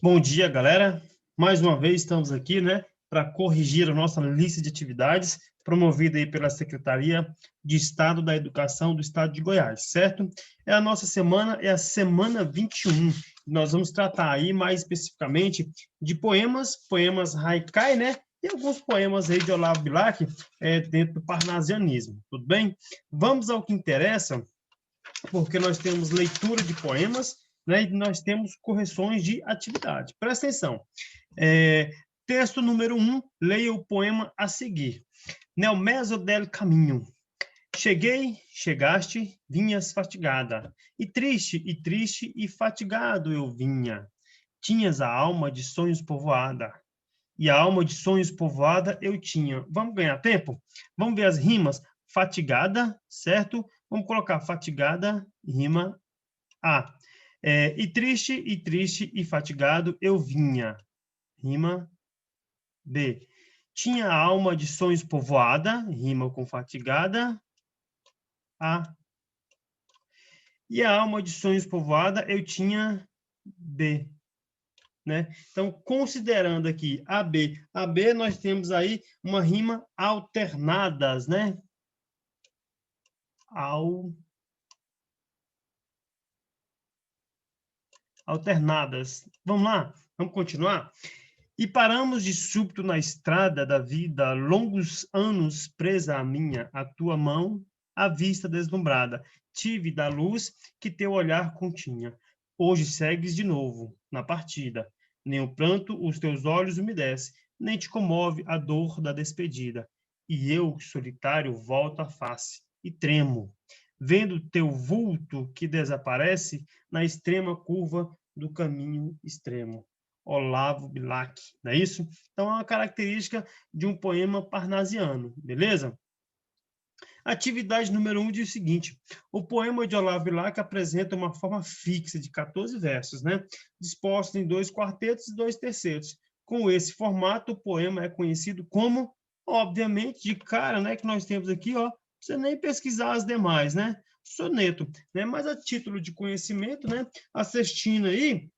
Bom dia, galera. Mais uma vez estamos aqui, né, para corrigir a nossa lista de atividades promovida aí pela Secretaria de Estado da Educação do Estado de Goiás, certo? É a nossa semana, é a semana 21. Nós vamos tratar aí mais especificamente de poemas haikai, né? E alguns poemas aí de Olavo Bilac dentro do parnasianismo, tudo bem? Vamos ao que interessa, porque nós temos leitura de poemas, né, e nós temos correções de atividade. Presta atenção. Texto número 1, leia o poema a seguir. Nel meso del caminho. Cheguei, chegaste, vinhas fatigada. E triste, e fatigado eu vinha. Tinhas a alma de sonhos povoada. E a alma de sonhos povoada eu tinha. Vamos ganhar tempo? Vamos ver as rimas. Fatigada, certo? Vamos colocar fatigada, rima A. E triste, e fatigado eu vinha. Rima B. Tinha a alma de sonhos povoada, rima com fatigada. A. E a alma de sonhos povoada eu tinha B. Né? Então, considerando aqui a B nós temos aí uma rima alternadas, né? Alternadas. Vamos lá? Vamos continuar? E paramos de súbito na estrada da vida, longos anos presa a tua mão, a vista deslumbrada. Tive da luz que teu olhar continha. Hoje segues de novo na partida. Nem o pranto os teus olhos umedece, nem te comove a dor da despedida. E eu, solitário, volto a face e tremo, vendo teu vulto que desaparece na extrema curva do caminho extremo. Olavo Bilac, não é isso? Então, é uma característica de um poema parnasiano, beleza? Atividade número 1 diz o seguinte: o poema de Olavo Bilac apresenta uma forma fixa de 14 versos, né? Dispostos em 2 quartetos e 2 tercetos. Com esse formato, o poema é conhecido como, obviamente, de cara, né? Que nós temos aqui, ó, você nem pesquisar as demais, né? Soneto, né? Mas a título de conhecimento, né? A cestina aí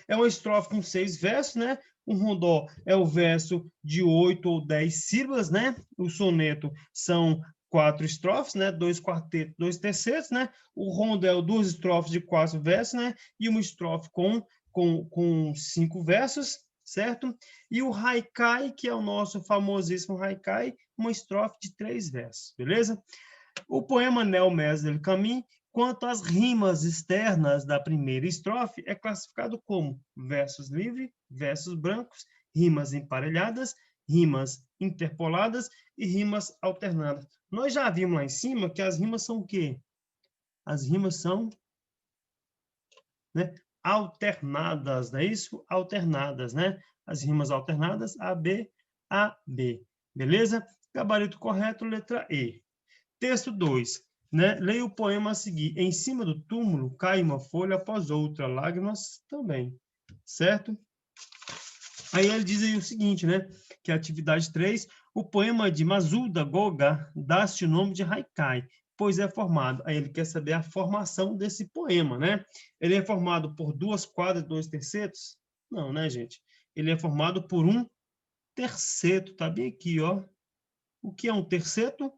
é uma estrofe com 6 versos, né? Um rondó é o verso de 8 ou 10 sílabas, né? O soneto são 4 estrofes, né? 2 quartetos, 2 tercetos, né? O rondel, 2 estrofes de 4 versos, né? E uma estrofe com 5 versos, certo? E o haikai, que é o nosso famosíssimo haikai, uma estrofe de 3 versos, beleza? O poema Nel Mes del Camin, quanto às rimas externas da primeira estrofe, é classificado como versos livres, versos brancos, rimas emparelhadas, rimas interpoladas e rimas alternadas. Nós já vimos lá em cima que as rimas são o quê? As rimas são, né, alternadas, não é isso? Alternadas, né? As rimas alternadas, A, B, beleza? Gabarito correto, letra E. Texto 2, né? Leia o poema a seguir. Em cima do túmulo cai uma folha após outra, lágrimas também, certo? Aí ele diz aí o seguinte, né? Que a atividade 3, o poema de Masuda Goga dá-se o nome de haikai, pois é formado. Aí ele quer saber a formação desse poema, né? Ele é formado por 2 quadras e 2 tercetos? Não, né, gente? Ele é formado por um terceto, tá bem aqui, ó. O que é um terceto?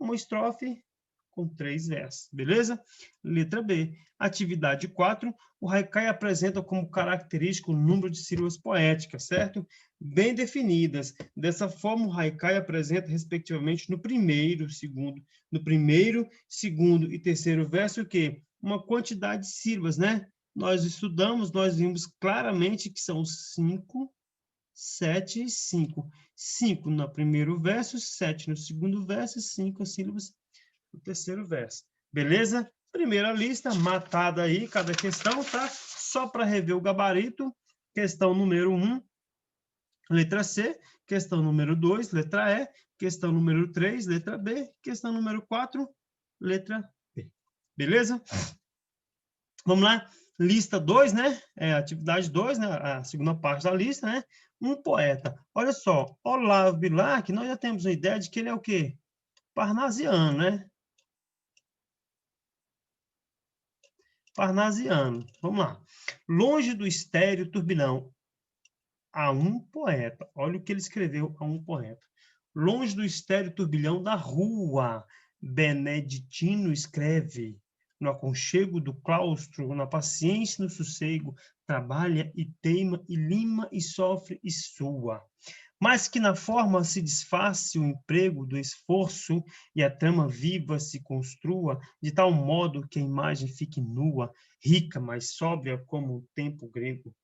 Uma estrofe com 3 versos, beleza? Letra B. Atividade 4. O haikai apresenta como característico o número de sílabas poéticas, certo? Bem definidas. Dessa forma, o haikai apresenta, respectivamente, no primeiro, segundo e terceiro verso, o quê? Uma quantidade de sílabas, né? Nós estudamos, nós vimos claramente que são 5, 7 e 5. 5 no primeiro verso, 7 no segundo verso, 5 sílabas no terceiro verso. Beleza? Primeira lista, matada aí, cada questão, tá? Só para rever o gabarito. Questão número 1, letra C. Questão número 2, letra E. Questão número 3, letra B. Questão número 4, letra B. Beleza? Vamos lá. Lista 2, né? Atividade 2, né? A segunda parte da lista, né? Um poeta. Olha só, Olavo Bilac, nós já temos uma ideia de que ele é o quê? Parnasiano, né? parnasiano. Vamos lá. Longe do estéril turbilhão, a um poeta. Olha o que ele escreveu a um poeta. Longe do estéril turbilhão da rua, Beneditino escreve. No aconchego do claustro, na paciência e no sossego, trabalha e teima e lima e sofre e sua. Mas que na forma se disfarce o emprego do esforço e a trama viva se construa, de tal modo que a imagem fique nua, rica, mas sóbria como o templo grego.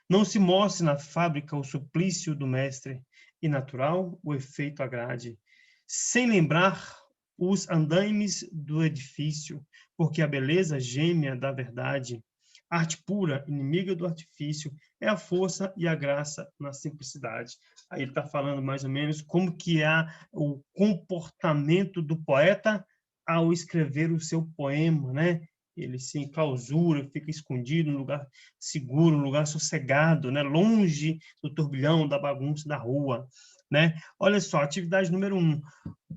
Não se mostre na fábrica o suplício do mestre, e natural o efeito agrade, sem lembrar os andaimes do edifício, porque a beleza gêmea da verdade, arte pura, inimiga do artifício, é a força e a graça na simplicidade. Aí ele está falando mais ou menos como que é o comportamento do poeta ao escrever o seu poema, né? Ele se enclausura, fica escondido num lugar seguro, um lugar sossegado, né? Longe do turbilhão, da bagunça da rua, né? Olha só, atividade número 1.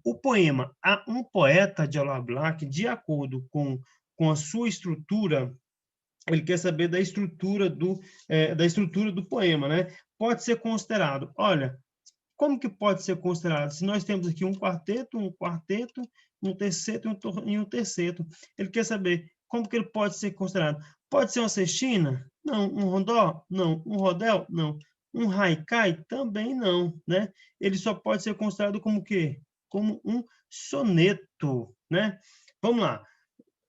O poema A um Poeta, de Aular Black, de acordo com a sua estrutura, ele quer saber da estrutura do poema, né? Pode ser considerado, olha, como que pode ser considerado? Se nós temos aqui um quarteto, um terceto e um terceto. Ele quer saber como que ele pode ser considerado. Pode ser uma sextina? Não. Um rondó? Não. Um rodel? Não. Um haikai? Também não, né? Ele só pode ser considerado como o quê? Como um soneto, né? Vamos lá.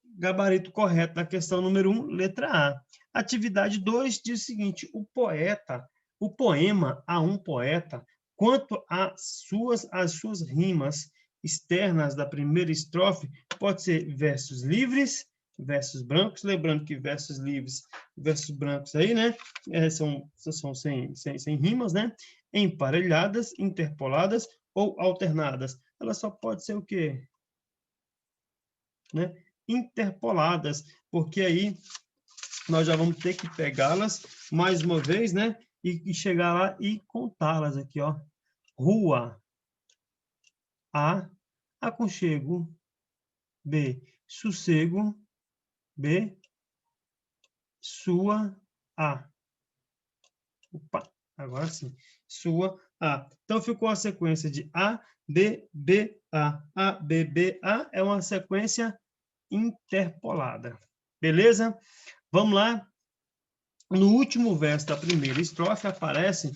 Gabarito correto da questão número 1, letra A. Atividade 2 diz o seguinte: o poema A um Poeta, quanto às suas rimas externas da primeira estrofe, pode ser versos livres, versos brancos, lembrando que versos livres, versos brancos aí, né, são sem rimas, né, emparelhadas, interpoladas ou alternadas. Ela só pode ser o quê? Né? Interpoladas, porque aí nós já vamos ter que pegá-las mais uma vez, né? E chegar lá e contá-las aqui, ó. Rua, A, aconchego, B, sossego, B, sua, A. Opa, agora sim. Sua, A. Então ficou a sequência de A, B, B, A. A, B, B, A é uma sequência interpolada. Beleza? Vamos lá. No último verso da primeira estrofe aparecem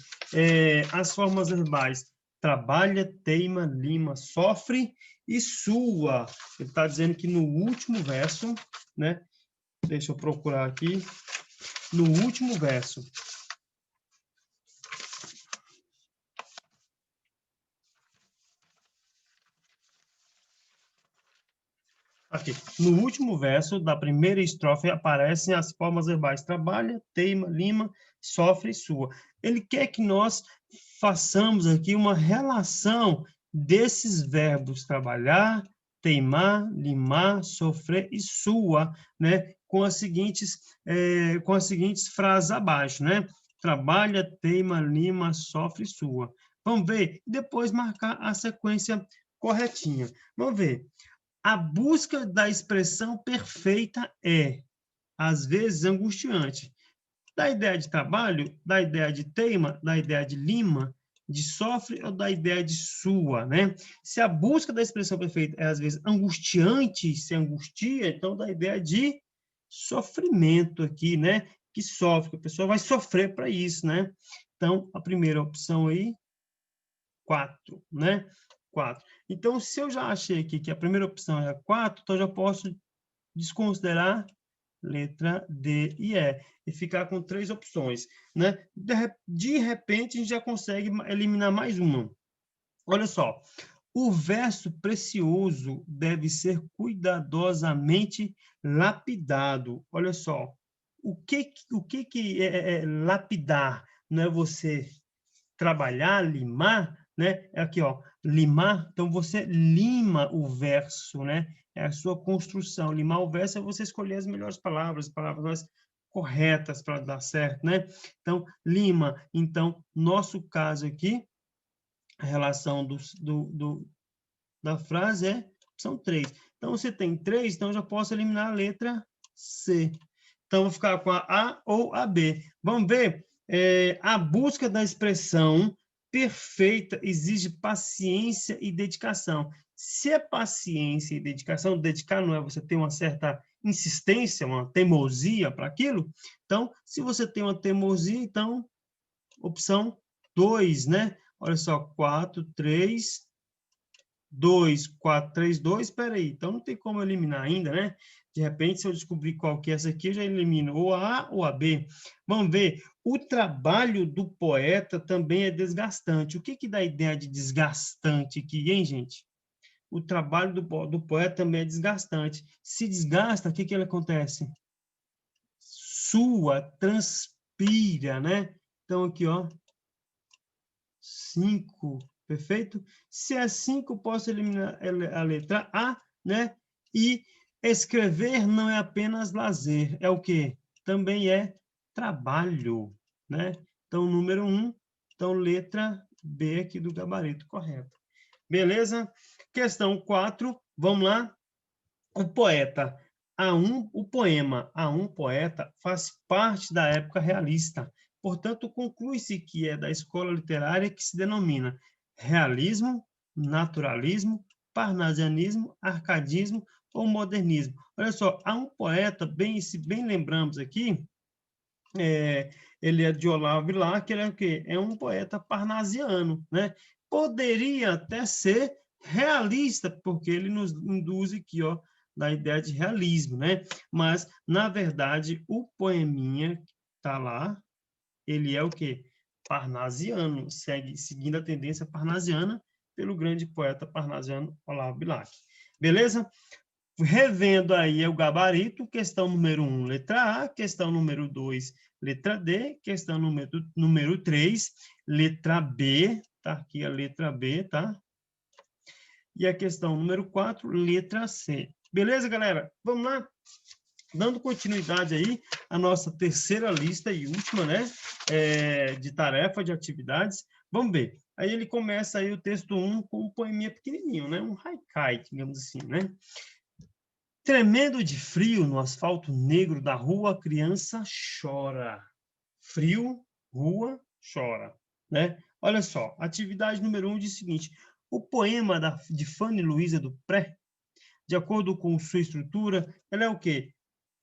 as formas verbais trabalha, teima, lima, sofre e sua. Ele está dizendo que no último verso, né? Deixa eu procurar aqui. No último verso. Aqui. No último verso da primeira estrofe aparecem as formas verbais trabalha, teima, lima, sofre e sua. Ele quer que nós façamos aqui uma relação desses verbos trabalhar, teimar, limar, sofrer e sua, né? Com as seguintes frases abaixo, né? Trabalha, teima, lima, sofre e sua. Vamos ver? Depois marcar a sequência corretinha. Vamos ver. A busca da expressão perfeita é, às vezes, angustiante. Da ideia de trabalho, da ideia de teima, da ideia de lima, de sofre ou da ideia de sua, né? Se a busca da expressão perfeita é, às vezes, angustiante, se angustia, então da ideia de sofrimento aqui, né? Que sofre, que a pessoa vai sofrer para isso, né? Então, a primeira opção aí, 4, né? 4. Então, se eu já achei aqui que a primeira opção é a 4, então eu já posso desconsiderar letra D e E e ficar com 3 opções, né? De repente, a gente já consegue eliminar mais uma. Olha só, o verso precioso deve ser cuidadosamente lapidado. Olha só, o que é lapidar? Não é você trabalhar, limar, né? É aqui, ó, limar. Então, você lima o verso, né? É a sua construção. Limar o verso é você escolher as melhores palavras, as palavras mais corretas para dar certo, né? Então, lima. Então, nosso caso aqui, a relação da frase é opção 3. Então, se tem 3, então eu já posso eliminar a letra C. Então, vou ficar com a ou a B. Vamos ver? A busca da expressão perfeita exige paciência e dedicação. Se é paciência e dedicação, dedicar não é você ter uma certa insistência, uma teimosia para aquilo. Então, se você tem uma teimosia, então, opção 2, né? Olha só, 4, 3, 2, 4, 3, 2, espera aí. Então, não tem como eliminar ainda, né? De repente, se eu descobrir qual que é essa aqui, eu já elimino ou a A ou a B. Vamos ver. O trabalho do poeta também é desgastante. O que que dá a ideia de desgastante aqui, hein, gente? O trabalho do poeta também é desgastante. Se desgasta, o que que ele acontece? Sua, transpira, né? Então, aqui, ó. 5, perfeito? Se é 5, posso eliminar a letra A, né? E escrever não é apenas lazer, é o quê? Também é trabalho, né? Então, número 1, então, letra B aqui do gabarito correto. Beleza? Questão 4, vamos lá. O poeta o poema A um poeta faz parte da época realista. Portanto, conclui-se que é da escola literária que se denomina realismo, naturalismo, parnasianismo, arcadismo ou modernismo. Olha só, há um poeta, se bem lembramos aqui, ele é de Olavo Bilac, que ele é o quê? É um poeta parnasiano, né? Poderia até ser realista, porque ele nos induz aqui, ó, da ideia de realismo, né? Mas, na verdade, o poeminha tá lá, ele é o quê? Parnasiano, seguindo a tendência parnasiana pelo grande poeta parnasiano Olavo Bilac. Beleza? Revendo aí o gabarito, questão número 1, letra A, questão número 2, letra D, questão número 3, letra B, tá aqui a letra B, tá? E a questão número 4, letra C. Beleza, galera? Vamos lá? Dando continuidade aí à nossa terceira lista e última, né? De tarefa, de atividades. Vamos ver. Aí ele começa aí o texto 1 com um poeminha pequenininho, né? Um haikai, digamos assim, né? Tremendo de frio no asfalto negro da rua, a criança chora. Frio, rua, chora, né? Olha só, atividade número 1 diz o seguinte: o poema de Fanny Luiza do Pré, de acordo com sua estrutura, ela é o quê?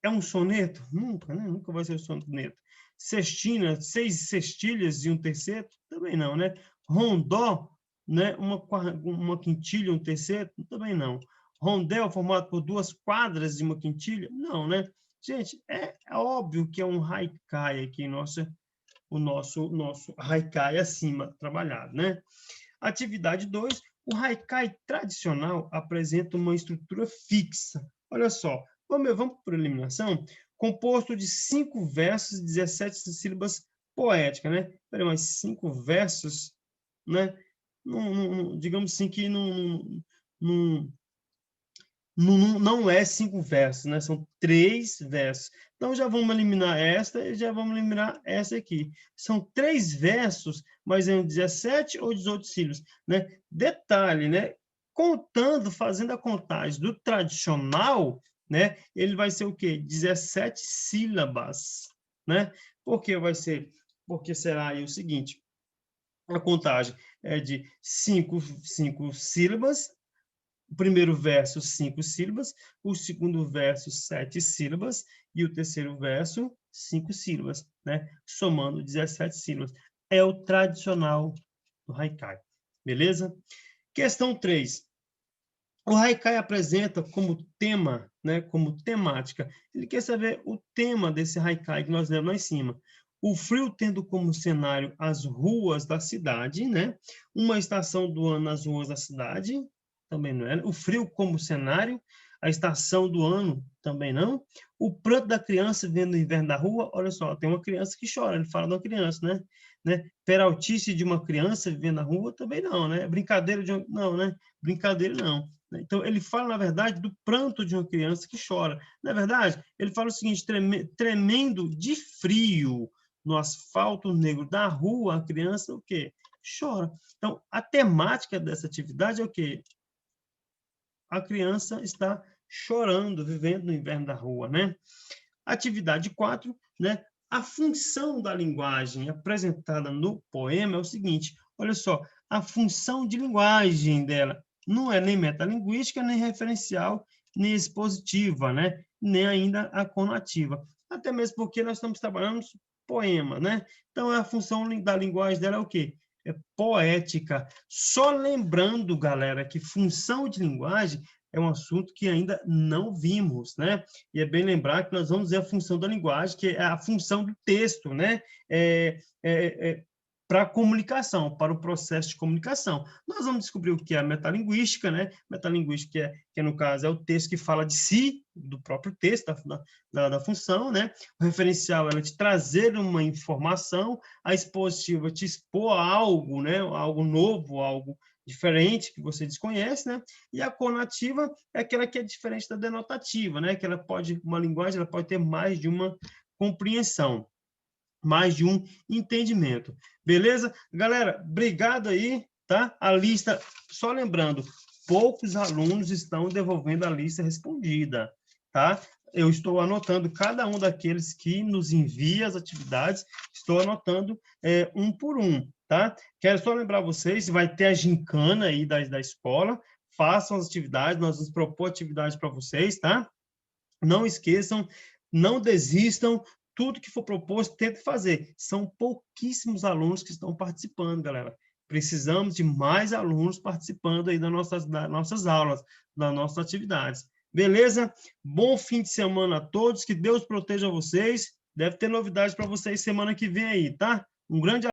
É um soneto? Nunca, né? Nunca vai ser um soneto. Sextina, 6 sextilhas e um terceto? Também não, né? Rondó, né? Uma quintilha, um terceto? Também não. Rondel formado por 2 quadras e uma quintilha? Não, né? Gente, é óbvio que é um haikai aqui, o nosso haikai acima trabalhado, né? Atividade 2, o haikai tradicional apresenta uma estrutura fixa. Olha só, vamos por eliminação? Composto de 5 versos e 17 sílabas poéticas, né? Peraí, mas 5 versos, né? Digamos assim que não é 5 versos, né? São 3 versos. Então, já vamos eliminar esta e já vamos eliminar essa aqui. São 3 versos, mas é 17 ou 18 sílabas, né? Detalhe, né? Contando, fazendo a contagem do tradicional, né? Ele vai ser o quê? 17 sílabas, né? Porque será aí o seguinte, a contagem é de 5 sílabas, o primeiro verso, 5 sílabas, o segundo verso, 7 sílabas, e o terceiro verso, 5 sílabas, né? Somando 17 sílabas. É o tradicional do haikai, beleza? Questão 3. O haikai apresenta como tema, né, como temática. Ele quer saber o tema desse haikai que nós lemos lá em cima. O frio tendo como cenário as ruas da cidade, né? Uma estação do ano nas ruas da cidade, também não é. O frio como cenário, a estação do ano, também não. O pranto da criança vendo o inverno da rua, olha só, tem uma criança que chora, ele fala de uma criança, né? Peraltice de uma criança vivendo na rua, também não, né? Brincadeira de não, né? Brincadeira não. Então, ele fala, na verdade, do pranto de uma criança que chora. Na verdade, ele fala o seguinte, tremendo de frio no asfalto negro da rua, a criança, o quê? Chora. Então, a temática dessa atividade é o quê? a criança está chorando, vivendo no inverno da rua, né? Atividade 4, né? A função da linguagem apresentada no poema é o seguinte, olha só, a função de linguagem dela não é nem metalinguística, nem referencial, nem expositiva, né? Nem ainda a conativa. Até mesmo porque nós estamos trabalhando poema, né? Então, a função da linguagem dela é o quê? É poética. Só lembrando, galera, que função de linguagem é um assunto que ainda não vimos, né? E é bem lembrar que nós vamos ver a função da linguagem, que é a função do texto, né? Para a comunicação, para o processo de comunicação. Nós vamos descobrir o que é a metalinguística, né? Metalinguística, que no caso é o texto que fala de si, do próprio texto, da função, né? O referencial é te trazer uma informação, a expositiva te expor algo, né? Algo novo, algo diferente que você desconhece, né? E a conativa é aquela que é diferente da denotativa, né? Que ela pode, uma linguagem, ela pode ter mais de uma compreensão, mais de um entendimento. Beleza? Galera, obrigado aí, tá? A lista, só lembrando, poucos alunos estão devolvendo a lista respondida, tá? Eu estou anotando cada um daqueles que nos envia as atividades, estou anotando um por um, tá? Quero só lembrar vocês, vai ter a gincana aí da escola, façam as atividades, nós vamos propor atividades para vocês, tá? Não esqueçam, não desistam, tudo que for proposto, tente fazer. São pouquíssimos alunos que estão participando, galera. Precisamos de mais alunos participando aí das nossas aulas, das nossas atividades. Beleza? Bom fim de semana a todos, que Deus proteja vocês. Deve ter novidade para vocês semana que vem aí, tá? Um grande